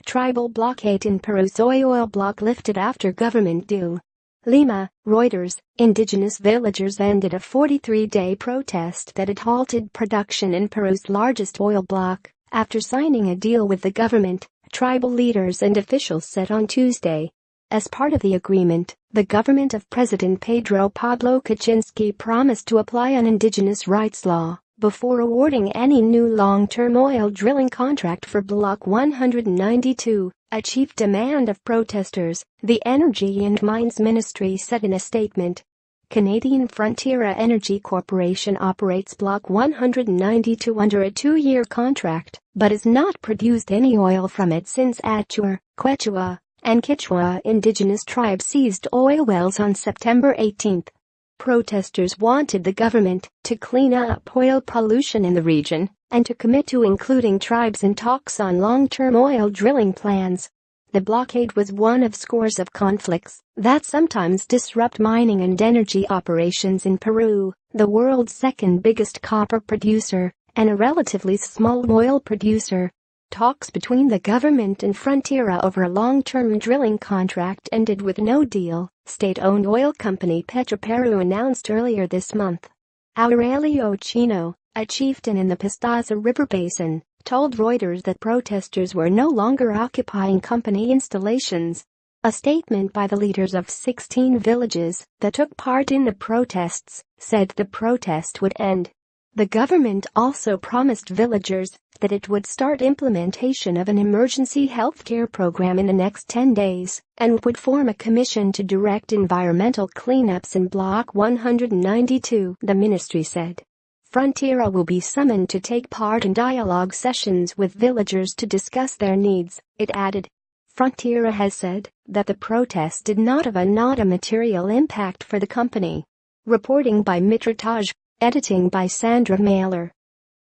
tribal blockade in Peru's oil block lifted after government due. LIMA, Reuters. Indigenous villagers ended a 43-day protest that had halted production in Peru's largest oil block after signing a deal with the government, tribal leaders and officials said on Tuesday. As part of the agreement, the government of President Pedro Pablo Kuczynski promised to apply an indigenous rights law before awarding any new long-term oil drilling contract for Block 192, a chief demand of protesters, the Energy and Mines Ministry said in a statement. Canadian Frontera Energy Corp operates Block 192 under a 2-year contract, but has not produced any oil from it since Achuar, Quechua and Kichwa Indigenous tribes seized oil wells on September 18. Protesters wanted the government to clean up oil pollution in the region and to commit to including tribes in talks on long-term oil drilling plans. The blockade was one of scores of conflicts that sometimes disrupt mining and energy operations in Peru, the world's second biggest copper producer and a relatively small oil producer. Talks between the government and Frontera over a long-term drilling contract ended with no deal, state-owned oil company Peru announced earlier this month. Aurelio Chino, a chieftain in the Pastaza River Basin, told Reuters that protesters were no longer occupying company installations. A statement by the leaders of 16 villages that took part in the protests said the protest would end. The government also promised villagers that it would start implementation of an emergency healthcare program in the next 10 days and would form a commission to direct environmental cleanups in Block 192, the ministry said. Frontera will be summoned to take part in dialogue sessions with villagers to discuss their needs, it added. Frontera has said that the protest did not have a material impact for the company. Reporting by Mitra Taj. Editing by Sandra Mailer.